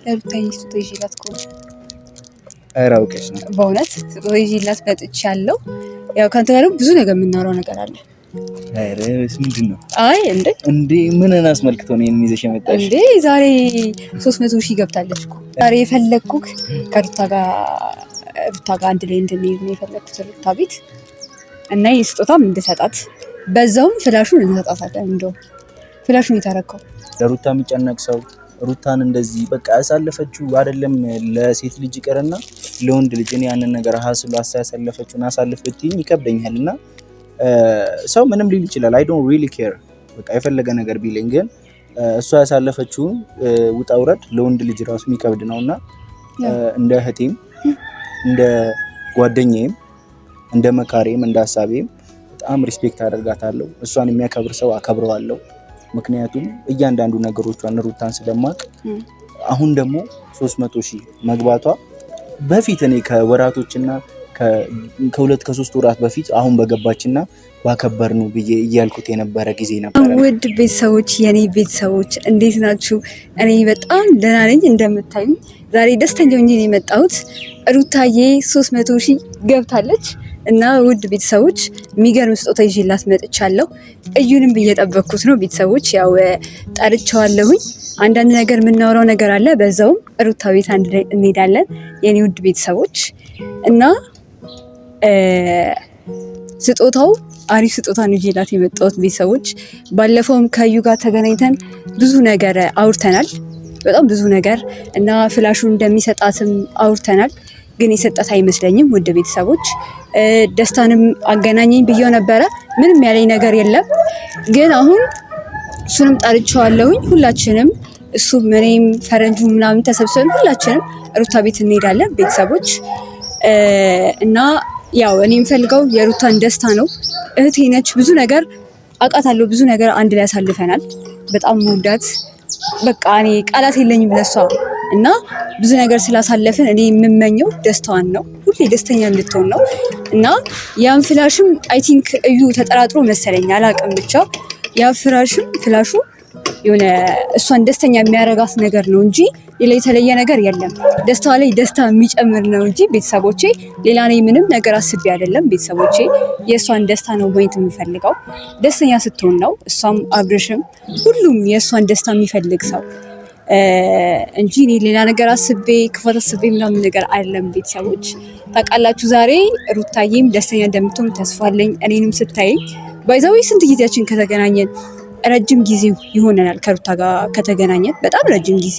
ለሩታዬ ስጦታ ይዤላት እኮ ኧረ አውቀሽ ነው በእውነት ስጦታ ይዤላት መጥቻለሁ። ያው ካንተ ጋር ብዙ ነገር የምናወራው ነገር አለ። ኧረ ምንድን ነው? አይ እንዴ ምንን አስመልክቶ ነው ይሄን ይዘሽ የመጣሽ? እንዴ ዛሬ 300,000 ገብታለች እኮ። ዛሬ የፈለግኩህ ከሩታ ጋር አንድ ላይ እንድንሄድ ነው የፈለግኩት ሩታ ቤት እና ይህ ስጦታም እንድሰጣት በዛውም ፍላሹን እንሰጣታለን። እንደው ፍላሹን የታረከው ለሩታ የሚጨነቅ ሰው ሩታን እንደዚህ በቃ ያሳለፈችው አይደለም ለሴት ልጅ ይቀርና ለወንድ ልጅ ያንን ነገር ሀስሉ ያሳለፈችውን አሳልፍ ብትይኝ ይከብደኛልና ሰው ምንም ሊል ይችላል። አይ ዶንት ሪሊ ኬር በቃ የፈለገ ነገር ቢለኝ ግን እሷ ያሳለፈችውን ውጣ ውረድ ለወንድ ልጅ ራሱ የሚከብድ ነውና እንደ እህቴም እንደ ጓደኛዬም እንደ መካሬም እንደ ሀሳቤም በጣም ሪስፔክት አደርጋታለሁ። እሷን የሚያከብር ሰው አከብረዋለሁ። ምክንያቱም እያንዳንዱ ነገሮቿን ሩታን ስለማቅ አሁን ደግሞ 300,000 መግባቷ በፊት እኔ ከወራቶችና ከሁለት ከሶስት ወራት በፊት አሁን በገባችና ባከበር ነው ብዬ እያልኩት የነበረ ጊዜ ነበር። ውድ ቤተሰቦች የኔ ቤተሰቦች እንዴት ናችሁ? እኔ በጣም ደህና ነኝ። እንደምታዩኝ ዛሬ ደስተኛ ሆኜ ነው የመጣሁት። ሩታዬ 300,000 ገብታለች እና ውድ ቤተሰቦች የሚገርም ስጦታ ይዤላት መጥቻለሁ። እዩንም እየጠበቅኩት ነው ቤተሰቦች። ያው ጠርቼዋለሁኝ። አንዳንድ ነገር የምናወራው ነገር አለ። በዛውም ሩታ ቤት አንድ ላይ እንሄዳለን የኔ ውድ ቤተሰቦች እና ስጦታው አሪፍ ስጦታ ነው ይዤላት የመጣሁት ቤተሰቦች። ባለፈውም ከዩ ጋር ተገናኝተን ብዙ ነገር አውርተናል፣ በጣም ብዙ ነገር እና ፍላሹን እንደሚሰጣትም አውርተናል። ግን የሰጣት አይመስለኝም ውድ ቤተሰቦች። ደስታንም አገናኘኝ ብዬው ነበረ፣ ምንም ያለኝ ነገር የለም። ግን አሁን እሱንም ጠርቼዋለሁኝ። ሁላችንም እሱም እኔም ፈረንጁ ምናምን ተሰብስበን ሁላችንም ሩታ ቤት እንሄዳለን ቤተሰቦች እና ያው እኔ የምፈልገው የሩታን ደስታ ነው። እህቴ ነች፣ ብዙ ነገር አውቃታለሁ፣ ብዙ ነገር አንድ ላይ ያሳልፈናል። በጣም መውዳት በቃ እኔ ቃላት የለኝም ለሷ እና ብዙ ነገር ስላሳለፍን እኔ የምመኘው ደስታዋን ነው፣ ሁሌ ደስተኛ እንድትሆን ነው እና ያን ፍላሽም አይ ቲንክ እዩ ተጠራጥሮ መሰለኝ አላውቅም፣ ብቻ ያ ፍላሹ የሆነ እሷን ደስተኛ የሚያረጋት ነገር ነው እንጂ ሌላ የተለየ ነገር የለም። ደስታዋ ላይ ደስታ የሚጨምር ነው እንጂ ቤተሰቦቼ ሌላ እኔ ምንም ነገር አስቤ አይደለም። ቤተሰቦቼ የእሷን ደስታ ነው ማየት የምፈልገው፣ ደስተኛ ስትሆን ነው። እሷም አብርሽም ሁሉም የእሷን ደስታ የሚፈልግ ሰው እንጂ እኔ ሌላ ነገር አስቤ ክፋት አስቤ ምናምን ነገር አይደለም። ቤተሰቦች ታውቃላችሁ፣ ዛሬ ሩታዬም ደስተኛ እንደምትሆን ተስፋ አለኝ። እኔንም ስታየኝ ባይዛዊ ስንት ጊዜያችን ከተገናኘን ረጅም ጊዜ ይሆነናል። ከሩታ ጋር ከተገናኘን በጣም ረጅም ጊዜ፣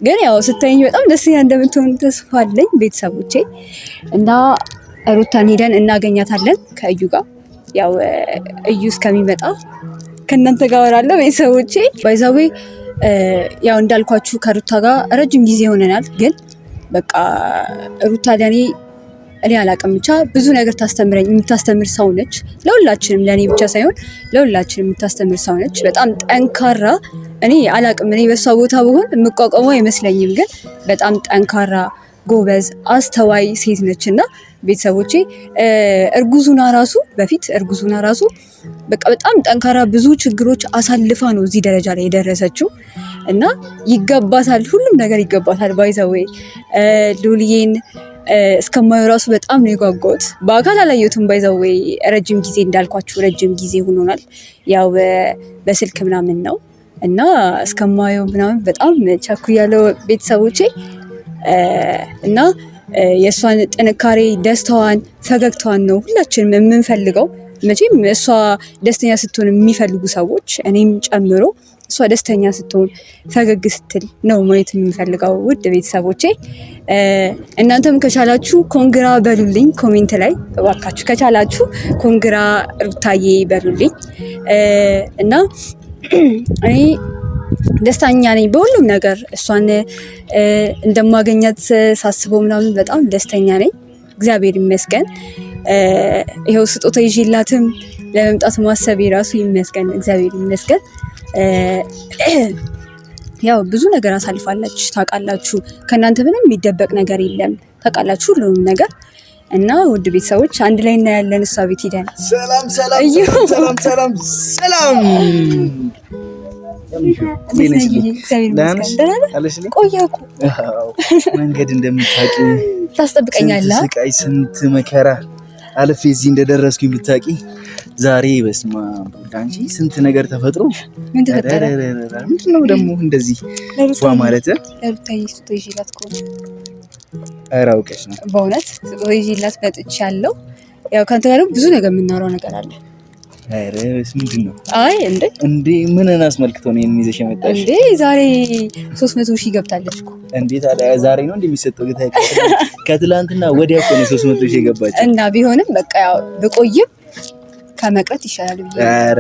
ግን ያው ስታየኝ በጣም ደስተኛ እንደምትሆን ተስፋ አለኝ ቤተሰቦቼ እና ሩታን ሄደን እናገኛታለን ከእዩ ጋር። ያው እዩ እስከሚመጣ ከእናንተ ጋር አወራለሁ ቤተሰቦቼ። ባይዛዊ ያው እንዳልኳችሁ ከሩታ ጋር ረጅም ጊዜ ይሆነናል። ግን በቃ ሩታ ለኔ እኔ አላውቅም ብቻ ብዙ ነገር የምታስተምር ሰው ነች። ለሁላችንም፣ ለእኔ ብቻ ሳይሆን ለሁላችንም የምታስተምር ሰው ነች። በጣም ጠንካራ፣ እኔ አላውቅም፣ እኔ በሷ ቦታ ብሆን የምቋቋመው አይመስለኝም። ግን በጣም ጠንካራ፣ ጎበዝ፣ አስተዋይ ሴት ነች እና ቤተሰቦቼ እርጉዙና ራሱ በቃ በጣም ጠንካራ፣ ብዙ ችግሮች አሳልፋ ነው እዚህ ደረጃ ላይ የደረሰችው እና ይገባታል፣ ሁሉም ነገር ይገባታል። ባይዘዌ ሉሊዬን እስከማየው ራሱ በጣም ነው የጓጓሁት። በአካል አላየሁትም ባይዘዌ ረጅም ጊዜ እንዳልኳችሁ ረጅም ጊዜ ሆኖናል። ያው በስልክ ምናምን ነው እና እስከማየው ምናምን በጣም ቸኩያለሁ ቤተሰቦቼ እና የእሷን ጥንካሬ፣ ደስታዋን፣ ፈገግታዋን ነው ሁላችንም የምንፈልገው። መቼም እሷ ደስተኛ ስትሆን የሚፈልጉ ሰዎች እኔም ጨምሮ እሷ ደስተኛ ስትሆን ፈገግ ስትል ነው ማየት የምንፈልገው ውድ ቤተሰቦቼ። እናንተም ከቻላችሁ ኮንግራ በሉልኝ ኮሜንት ላይ እባካችሁ፣ ከቻላችሁ ኮንግራ ሩታዬ በሉልኝ እና እኔ ደስተኛ ነኝ በሁሉም ነገር። እሷን እንደማገኛት ሳስበው ምናምን በጣም ደስተኛ ነኝ፣ እግዚአብሔር ይመስገን። ይኸው ስጦታ ይዤላትም ለመምጣት ማሰብ ራሱ ይመስገን፣ እግዚአብሔር ይመስገን። ያው ብዙ ነገር አሳልፋለች ታውቃላችሁ። ከእናንተ ምንም የሚደበቅ ነገር የለም፣ ታውቃላችሁ ሁሉንም ነገር እና ውድ ቤተሰቦች አንድ ላይ እናያለን። እሷ ቤት ሄደን ሰላም መንገድ እንደምታውቂ ታስጠብቀኛለህ። ስቃይ ስንት መከራ አልፌ እዚህ እንደደረስኩኝ ብታውቂ። ዛሬ በስመ አብ አንቺ ስንት ነገር ተፈጥሮ ምን ተፈጠረ? ምንድን ነው ደግሞ እንደዚህ ማለት ለሩታዬ ስጦታ ይዤላት እኮ ነው። ኧረ አውቀሽ ነው በእውነት ስጦታ ይዤላት መጥቻለሁ። ያው ከአንተ ጋር ብዙ ነገር የምናወራው ነገር አለ። ኧረ ምንድን ነው? አይ እንዴ ምንን አስመልክቶ ነው ይሄን ይዘሽ የመጣሽ? እንዴ ዛሬ 300,000 ገብታለች እኮ። እንዴ ታዲያ ዛሬ ነው እንደሚሰጠው ጌታ ከትላንትና ወዲያ እኮ ነው 300,000 የገባች እና ቢሆንም በቃ ያው ብቆይም ከመቅረት ይሻላል ብዬ። ኧረ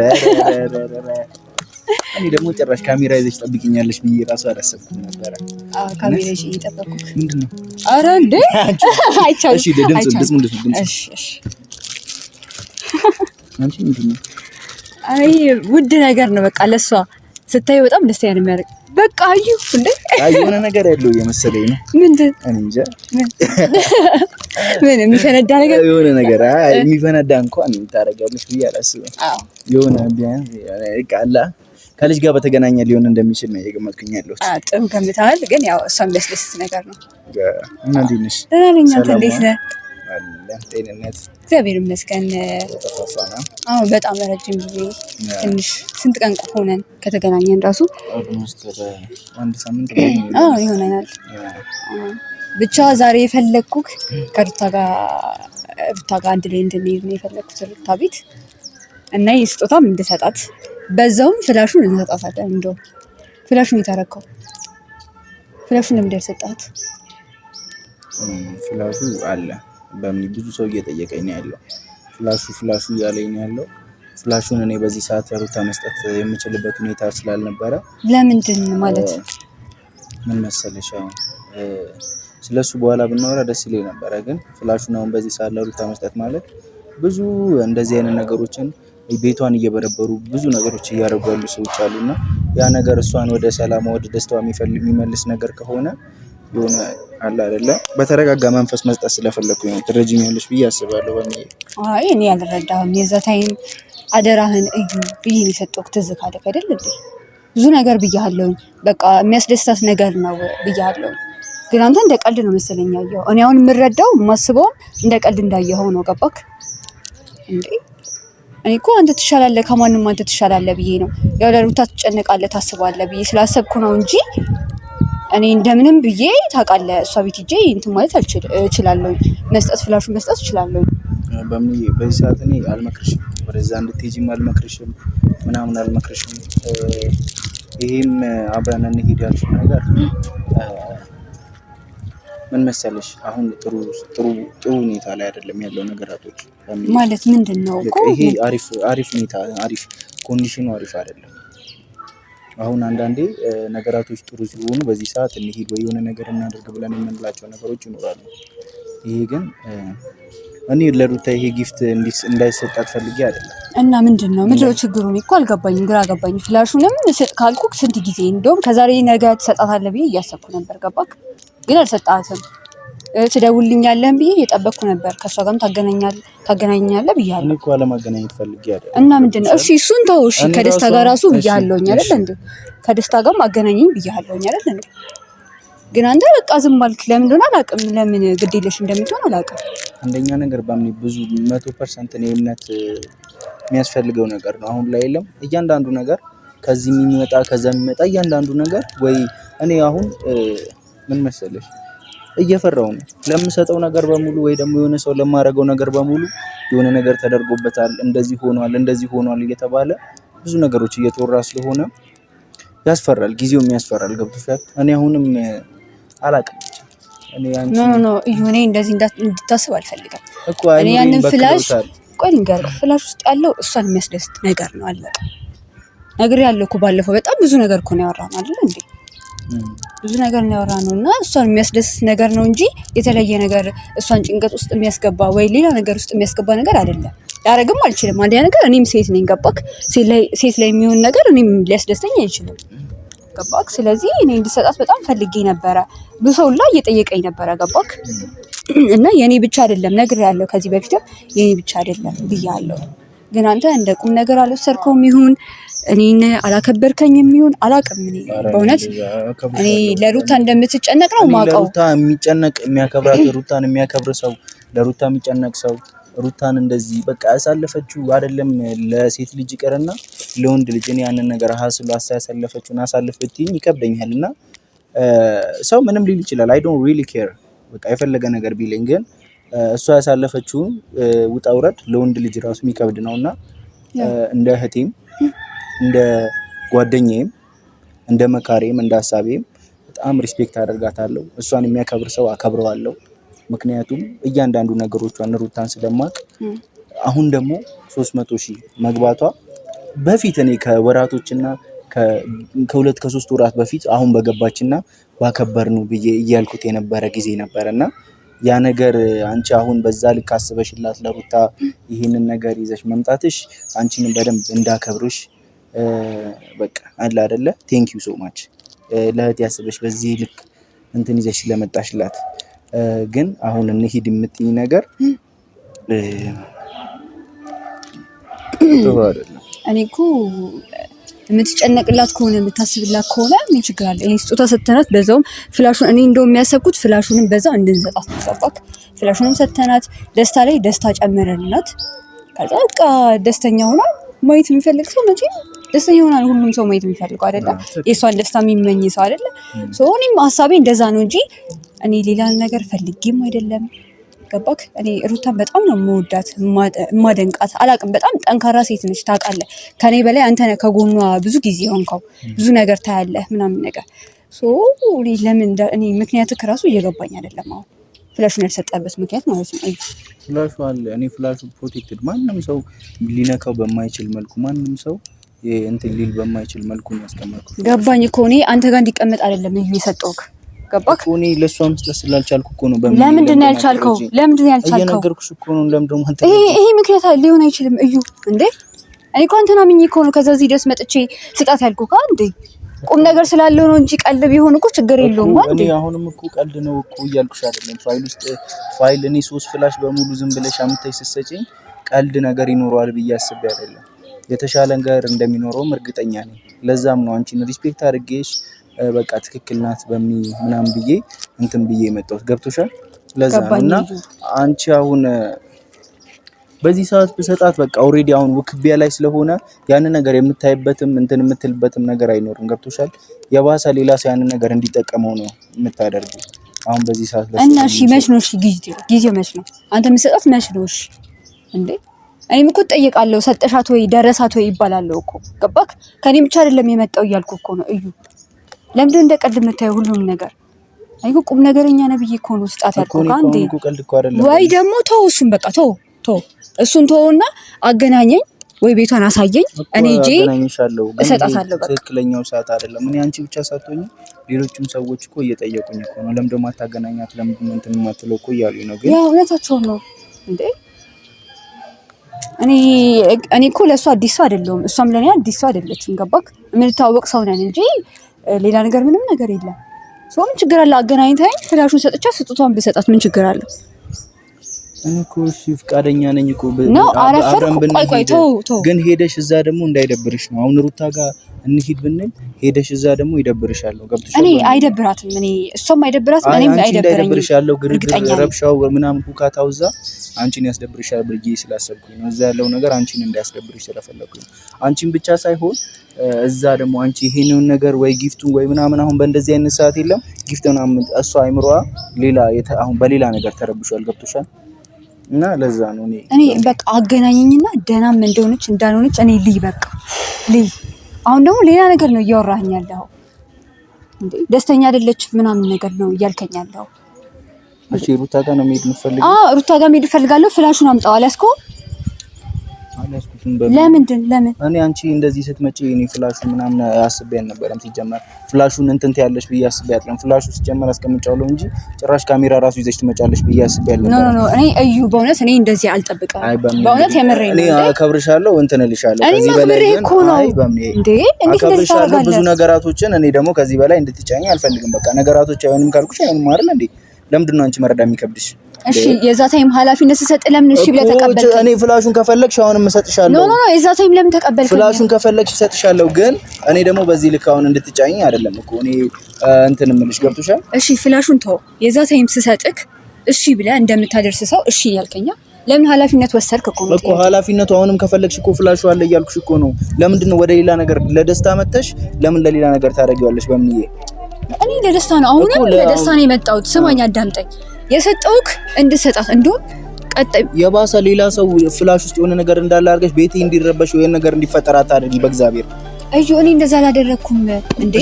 እኔ ደግሞ ጭራሽ ካሜራ ይዘሽ ጠብቂኛለሽ ብዬ ራሱ አላሰብኩም ነበረ። ካሜራ ይዘሽ እየጠበኩት ምንድን ነው? ኧረ እንዴ አይቻልም። እሺ ድምፅ እሺ አንቺ ምንድን ነው? አይ ውድ ነገር ነው በቃ ለሷ ስታዩ በጣም ደስተኛ ነው የሚያደርግ። በቃ አዩ እንዴ የሆነ ነገር ያለው እየመሰለኝ ነው። ምንድን እኔ እንጃ ምን የሚፈነዳ ነገር የሆነ ነገር የሚፈነዳ እንኳን ታደርጊያለሽ ብዬ አላስብም። የሆነ ቢያንስ ቃላ ከልጅ ጋር በተገናኘ ሊሆን እንደሚችል ነው እየገመትኩኝ ያለሁት። ጥሩ ገምተሃል፣ ግን ያው እሷም የሚያስደስት ነገር ነው። እና እንዴት ነሽ? ደህና ነኝ። አንተ እንዴት ነህ? ጤንነት እግዚአብሔር ይመስገን። አዎ በጣም ረጅም ጊዜ ትንሽ ስንት ቀን ሆነን ከተገናኘን ራሱ አንድ ሳምንት ይሆነናል። ብቻ ዛሬ የፈለግኩህ ከሩታ ጋር አንድ ላይ እንድንሄድ ነው የፈለግኩት ሩታ ቤት እና ስጦታም እንድሰጣት በዛውም ፍላሹን እንሰጣታለን። እንደውም ፍላሹን የታረከው ፍላሹን ለምን ያልሰጣት? ፍላሹ አለ በምን ብዙ ሰው እየጠየቀኝ ነው ያለው። ፍላሹ እያለኝ ነው ያለው። ፍላሹን እኔ በዚህ ሰዓት ሩታ መስጠት የምችልበት ሁኔታ ስላልነበረ ለምንድን ማለት ምን መሰለሽ አሁን ስለሱ በኋላ ብናወራ ደስ ይለኝ ነበረ። ግን ፍላሹን አሁን በዚህ ሰዓት ለሩታ መስጠት ማለት ብዙ እንደዚህ አይነት ነገሮችን ቤቷን እየበረበሩ ብዙ ነገሮች እያደረጉ ያሉ ሰዎች አሉና ያ ነገር እሷን ወደ ሰላም ወደ ደስታዋ የሚመልስ ነገር ከሆነ የሆነ አለ አይደለ በተረጋጋ መንፈስ መስጠት ስለፈለኩኝ ነው። ትረጂኛለሽ ብዬ አስባለሁ። አይ እኔ አልረዳህም። የዛ ታይም አደራህን እዩ ብዬ ነው የሰጠሁት። ትዝ ካለህ አይደል እንዴ ብዙ ነገር ብያለሁ። በቃ የሚያስደስታት ነገር ነው ብያለሁ። ግን አንተ እንደ ቀልድ ነው መሰለኝ ያየኸው። እኔ አሁን የምረዳው የማስበው እንደ ቀልድ እንዳየኸው ነው። ገባክ እንዴ? እኔ እኮ አንተ ትሻላለህ ከማንም አንተ ትሻላለህ ብዬ ነው ያው ለሩታ ትጨነቃለህ ታስባለህ ብዬ ስላሰብኩ ነው እንጂ እኔ እንደምንም ብዬ ታውቃለህ እሷ ቤት ሂጄ እንትን ማለት እችላለሁ። ፍላሹን መስጠት እችላለሁ። በዚህ ሰዓት እኔ አልመክርሽም፣ ወደዛ እንድትሄጂም አልመክርሽም፣ ምናምን አልመክርሽም። ይሄም አብረን እንሂድ ያልሽው ነገር ምን መሰለሽ አሁን ጥሩ ሁኔታ ላይ አይደለም ያለው ነገራቶች ማለት ምንድን ነው እኮ ይሄ አሪፍ ሁኔታ አሪፍ ኮንዲሽኑ አሪፍ አይደለም። አሁን አንዳንዴ ነገራቶች ጥሩ ሲሆኑ በዚህ ሰዓት እንሂድ ወይ የሆነ ነገር እናደርግ ብለን የምንላቸው ነገሮች ይኖራሉ። ይሄ ግን እኔ ለሩታ ይሄ ጊፍት እንዳይሰጣት ፈልጌ አይደለም። እና ምንድነው ችግሩን እኮ አልገባኝም፣ ግራ ገባኝ። ፍላሹንም ካልኩክ ስንት ጊዜ እንደውም ከዛሬ ነገ ትሰጣታለህ ብዬ እያሰብኩ ነበር። ገባክ? ግን አልሰጣትም። ትደውልልኛለህ ብዬ እየጠበቅኩ ነበር። ከሷ ጋርም ታገናኛለህ ብያለሁ። እኔ እኮ አለማገናኘት ፈልጌ አይደለም። እና ምንድነው? እሺ እሱን ተው። እሺ ከደስታ ጋር ራሱ ብያለሁኝ አይደል እንዴ? ከደስታ ጋርም አገናኘኝ ብያለሁኝ አይደል እንዴ? ግን አንተ በቃ ዝም አልክ። ለምን እንደሆነ አላውቅም። ለምን ግድ የለሽ እንደምትሆን አላውቅም። አንደኛ ነገር በምን ብዙ 100% ነው እምነት የሚያስፈልገው ነገር ነው አሁን ላይ የለም። እያንዳንዱ ነገር ከዚህ የሚመጣ ከዛ የሚመጣ እያንዳንዱ ነገር ወይ እኔ አሁን ምን መሰለሽ እየፈራው ነው ለምሰጠው ነገር በሙሉ ወይ ደግሞ የሆነ ሰው ለማረገው ነገር በሙሉ የሆነ ነገር ተደርጎበታል፣ እንደዚህ ሆኗል እየተባለ ብዙ ነገሮች እየተወራ ስለሆነ ያስፈራል። ጊዜውም ያስፈራል። ገብቶሻል? እኔ አሁንም አላውቅም። እኔ እንደዚህ እንድታስብ አልፈልግም እኮ እኔ ያንን ፍላሽ ፍላሽ ውስጥ ያለው እሷን የሚያስደስት ነገር ነው። አለቀ። ነግሬያለሁ እኮ ባለፈው በጣም ብዙ ነገር እኮ ነው ያወራነው አይደል እንዴ? ብዙ ነገር ነው ያወራነው እና እሷን የሚያስደስት ነገር ነው እንጂ የተለየ ነገር እሷን ጭንቀት ውስጥ የሚያስገባ ወይ ሌላ ነገር ውስጥ የሚያስገባ ነገር አይደለም። ያረግም አልችልም። አንደኛ ነገር እኔም ሴት ነኝ። ገባክ? ሴት ላይ የሚሆን ነገር እኔም ሊያስደስተኝ አይችልም። ገባክ? ስለዚህ እኔ እንድሰጣት በጣም ፈልጌ ነበረ። ብዙ ሰው ላይ እየጠየቀኝ ነበረ። ገባክ? እና የኔ ብቻ አይደለም ነግሬያለሁ። ከዚህ በፊትም የኔ ብቻ አይደለም ብያለሁ። ግን አንተ እንደ ቁም ነገር አልወሰድከውም ይሁን እኔን አላከበርከኝ የሚሆን አላውቅም። እኔ በእውነት እኔ ለሩታ እንደምትጨነቅ ነው ማውቀው። ለሩታ የሚጨነቅ የሚያከብራት ሩታን የሚያከብር ሰው ለሩታ የሚጨነቅ ሰው ሩታን እንደዚህ በቃ ያሳለፈችው አይደለም ለሴት ልጅ ይቀርና ለወንድ ልጅ እኔ ያንን ነገር ሀስሉ ያሳለፈችውን አሳልፍ ብትይኝ ይከብደኛልና ሰው ምንም ሊል ይችላል። አይ ዶንት ሪሊ ኬር በቃ የፈለገ ነገር ቢለኝ ግን እሷ ያሳለፈችውን ውጣ ውረድ ለወንድ ልጅ ራሱ የሚከብድ ነውና እንደ እህቴም እንደ ጓደኛዬም እንደ መካሬም እንደ ሀሳቤም በጣም ሪስፔክት አደርጋታለሁ። እሷን የሚያከብር ሰው አከብረዋለሁ። ምክንያቱም እያንዳንዱ ነገሮቿን ሩታን ስለማቅ አሁን ደግሞ 300,000 መግባቷ በፊት እኔ ከወራቶችና ከሁለት ከሶስት ወራት በፊት አሁን በገባችና ባከበርኑ ብዬ እያልኩት የነበረ ጊዜ ነበርና ያ ነገር አንቺ አሁን በዛ ልክ አስበሽላት ለሩታ ይሄንን ነገር ይዘሽ መምጣትሽ አንቺንም በደንብ እንዳከብርሽ በቃ አለ አይደለ ቴንክ ዩ ሶ ማች ለእህት ያስበሽ በዚህ ልክ እንትን ይዘሽ ስለመጣሽላት። ግን አሁን እንሂድ የምትይኝ ነገር ጥሩ አይደለም። እኔ እኮ የምትጨነቅላት ከሆነ የምታስብላት ከሆነ ምን ችግር አለ? ይሄ ስጦታ ሰተናት በዛውም ፍላሹን እኔ እንደው የሚያሰብኩት ፍላሹንም በዛው እንድንሰጣት ተጠባቅ ፍላሹንም ሰተናት ደስታ ላይ ደስታ ጨመረንላት። ከዛ በቃ ደስተኛ ሆና ማየት የሚፈልግ ሰው መቼም ደስተኛ ሆና ሁሉም ሰው ማየት የሚፈልገው አይደለ? የሷን ደስታ የሚመኝ ሰው አይደለ? እኔም ሀሳቤ እንደዛ ነው እንጂ እኔ ሌላ ነገር ፈልጌም አይደለም። ገባክ? እኔ ሩታን በጣም ነው የምወዳት የማደንቃት። አላቅም በጣም ጠንካራ ሴት ነች ታውቃለህ። ከኔ በላይ አንተ ነህ ከጎኗ ብዙ ጊዜ ሆንከው ብዙ ነገር ታያለህ ምናምን ነገር ለምን እኔ ምክንያትህ እራሱ እየገባኝ አይደለም። አሁን ፍላሹን ያልሰጠበት ምክንያት ማለት ነው። ፍላሹ አለ። እኔ ፍላሹ ፕሮቴክትድ ማንም ሰው ሊነካው በማይችል መልኩ ማንም ሰው እንትን ሊል በማይችል መልኩ ነው ያስቀመጥኩት። ገባኝ እኮ እኔ አንተ ጋር እንዲቀመጥ አይደለም እዩ የሰጠውክ። ገባክ? እኔ ለሷ መስጠት ስላልቻልኩ እኮ ነው። ለምንድን ነው ያልቻልከው? እየነገርኩሽ እኮ ነው። ለምንድን ነው አንተ ይሄ ምክንያት ሊሆን አይችልም እዩ። እንዴ እኔ እኮ አንተን አምኜ እኮ ነው ከዛ እዚህ ድረስ መጥቼ ስጣት ያልኩህ። እንዴ ቁም ነገር ስላለው ነው እንጂ ቀልድ ቢሆን እኮ ችግር የለውም። እኔ አሁንም እኮ ቀልድ ነው እኮ እያልኩሽ አይደለም። ፋይል ውስጥ ፋይል እኔ 3 ፍላሽ በሙሉ ዝም ብለሽ አምጥተሽ ስትሰጪኝ ቀልድ ነገር ይኖረዋል ብዬ አስቤ አይደለም። የተሻለ ነገር እንደሚኖረውም እርግጠኛ ነኝ። ለዛም ነው አንቺን ሪስፔክት አድርጌሽ በቃ ትክክል ናት ምናምን ብዬ እንትን ብዬ የመጣሁት። ገብቶሻል? ለዛ ነውና አንቺ አሁን በዚህ ሰዓት ብሰጣት በቃ ኦሬዲ አሁን ውክቢያ ላይ ስለሆነ ያን ነገር የምታይበትም እንትን የምትልበትም ነገር አይኖርም። ገብቶሻል? የባሰ ሌላ ሰው ያን ነገር እንዲጠቀመው ነው የምታደርገው። አሁን በዚህ ሰዓት እና እሺ መች ነው? እሺ ጊዜው መች ነው? አንተ የምትሰጣት መች ነው? እሺ እንዴ እኔም እኮ እጠይቃለሁ። ሰጠሻት ወይ ደረሳት ወይ ይባላለሁ እኮ። ገባክ? ከኔ ብቻ አይደለም የመጣው እያልኩ እኮ ነው እዩ። ለምንድን እንደ ቀልድ የምታየው ሁሉም ነገር? አይኮ ቁም ነገረኛ ነብይ እኮ ነው ስጣት ያልኩህ። አንዴ ወይ ደግሞ ተው እሱን በቃ ተው እሱን ተውና አገናኘኝ ወይ ቤቷን አሳየኝ። እኔ ጄ እሰጣታለሁ። በቃ ትክክለኛው ሰዓት አይደለም። እኔ አንቺ ብቻ ሳትሆኚ ሌሎችም ሰዎች እኮ እየጠየቁኝ እኮ ነው። ለምን ደግሞ አታገናኛት? ለምን እንትን የማትለው እኮ እያሉኝ ነው። ግን ያው እውነታቸው ነው እንዴ። እኔ እኮ ለእሷ አዲስ ሰው አይደለሁም፣ እሷም ለእኔ አዲስ ሰው አይደለችም። ገባክ? የምንተዋወቅ ሰው ነን እንጂ ሌላ ነገር ምንም ነገር የለም። ምን ችግር አለ? አገናኝታኝ ፍላሹን ሰጥቻ ስጦታውን ብሰጣት ምን ችግር አለ? እኔ እኮ እሺ ፍቃደኛ ነኝ እኮ ነው። አረፈርኩ። ቆይ ተው። ግን ሄደሽ እዛ ደግሞ እንዳይደብርሽ ነው። አሁን ሩታ ጋር እንሂድ ብንል ሄደሽ እዛ ደግሞ ይደብርሻል። ገብቶሻል? እኔ አይደብራትም። እሷም አይደብራትም፣ እኔም አይደብረኝም። ይደብርሻል። ግርግር፣ ረብሻው ምናምን ሁካታው እዛ አንቺን ያስደብርሻል ብዬ ስላሰብኩኝ ነው። እዛ ያለው ነገር አንቺን እንዳያስደብርሽ ስለፈለኩኝ ነው። አንቺን ብቻ ሳይሆን እዛ ደግሞ አንቺ ይሄንን ነገር ወይ ጊፍቱን ወይ ምናምን አሁን በእንደዚህ አይነት ሰዓት የለም ጊፍት ምናምን እሷ አይምሯ ሌላ አሁን በሌላ ነገር ተረብሿል። ገብቶሻል? እና ለዛ ነው እኔ በቃ አገናኘኝና ደህናም እንደሆነች እንዳልሆነች እኔ በቃ አሁን ደግሞ ሌላ ነገር ነው እያወራኸኝ ያለው እንዴ። ደስተኛ አይደለች ምናምን ነገር ነው እያልከኝ ያለው። እሺ ሩታ ጋር ነው መሄድ የምፈልገው። ሩታ ጋር መሄድ እፈልጋለሁ። ፍላሹን አምጣው አላስኮ ለምን እኔ አንቺ እንደዚህ ስትመጪ እኔ ፍላሹ ምናምን አስቤ አልነበረም። ሲጀመር ፍላሹን እንትን ትያለሽ ብዬ አስቤ አይደለም። ፍላሹ ሲጀመር አስቀምጫለሁ እንጂ ጭራሽ ካሜራ ራሱ ይዘሽ ትመጫለሽ ብዬ አስቤ አልነበረም። ኖ እኔ እዩ በእውነት እኔ እንደዚህ አልጠብቅም። በእውነት የምሬን ነው። እኔ አከብርሻለሁ እንትን እልሻለሁ። ከዚህ በላይ ግን እንዴ እንደዚህ ታደርጋለህ? ብዙ ነገራቶችን እኔ ደግሞ ከዚህ በላይ እንድትጫኝ አልፈልግም። በቃ ነገራቶች አይሆንም ካልኩሽ አይሆንም አይደል እንዴ? ለምንድን ነው አንቺ መረዳት የሚከብድሽ? እሺ የዛ ታይም ኃላፊነት ስሰጥ ለምን እሺ ብለህ ተቀበልክ? እኔ ፍላሹን ከፈለግሽ አሁንም እሰጥሻለሁ። ኖ የዛ ታይም ለምን ተቀበልክ? ፍላሹን ከፈለግሽ እሰጥሻለሁ፣ ግን እኔ ደግሞ በዚህ ልክ አሁን እንድትጫኝ አይደለም እኮ እኔ እንትን የምልሽ ገብቶሻል? እሺ ፍላሹን ተው። የዛ ታይም ስሰጥክ እሺ ብለህ እንደምታደርስ ሰው እሺ ያልከኛ ለምን ኃላፊነት ወሰድክ እኮ ነው እኮ ኃላፊነቱ አሁንም ከፈለግሽ እኮ ፍላሹ አለ እያልኩሽ እኮ ነው። ለምንድን ነው ወደ ሌላ ነገር ለደስታ መተሽ ለምን ለሌላ ነገር ታደርጊዋለሽ? በምንዬ እኔ ለደስታ ነው አሁንም ለደስታ ነው የመጣሁት። ስማኝ አዳምጠኝ። የሰጠውክ እንድሰጣት እንደው ቀጣይ የባሰ ሌላ ሰው ፍላሽ ውስጥ የሆነ ነገር እንዳለ አድርገሽ ቤቴ እንዲረበሽ ወይ ነገር እንዲፈጠር አታድርጊ በእግዚአብሔር። እኔ እንደዛ አላደረኩም እንዴ።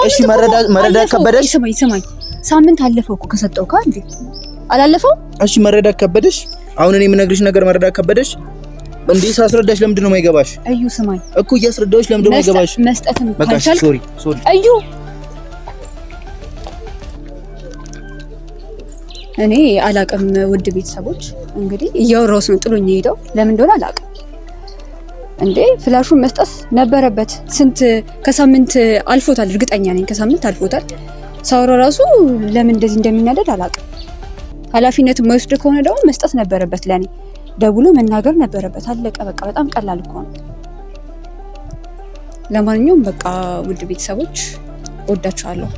እሺ መረዳት ከበደሽ? ስማኝ ሳምንት አለፈው እኮ ከሰጠውካ እንዴ አላለፈው? እሺ መረዳት ከበደሽ? አሁን እኔ የምነግርሽ ነገር መረዳት ከበደሽ እንዴ? ሳስረዳሽ ለምንድን ነው የማይገባሽ? ስማኝ እኮ እያስረዳሁሽ ለምንድን ነው የማይገባሽ? መስጠትም ካልቻልክ ሶሪ እኔ አላቅም። ውድ ቤተሰቦች እንግዲህ እያወራሁት ነው ጥሎኝ ሄደው ለምን እንደሆነ አላቅም። እንዴ ፍላሹን መስጠት ነበረበት። ከሳምንት አልፎታል፣ እርግጠኛ ነኝ ከሳምንት አልፎታል። ሳውራ ራሱ ለምን እንደዚህ እንደሚናደድ አላቅም። ኃላፊነት የማይወስድ ከሆነ ደግሞ መስጠት ነበረበት። ለኔ ደውሎ መናገር ነበረበት። አለቀ በቃ። በጣም ቀላል እኮ ነው። ለማንኛውም በቃ ውድ ቤተሰቦች ወዳችኋለሁ።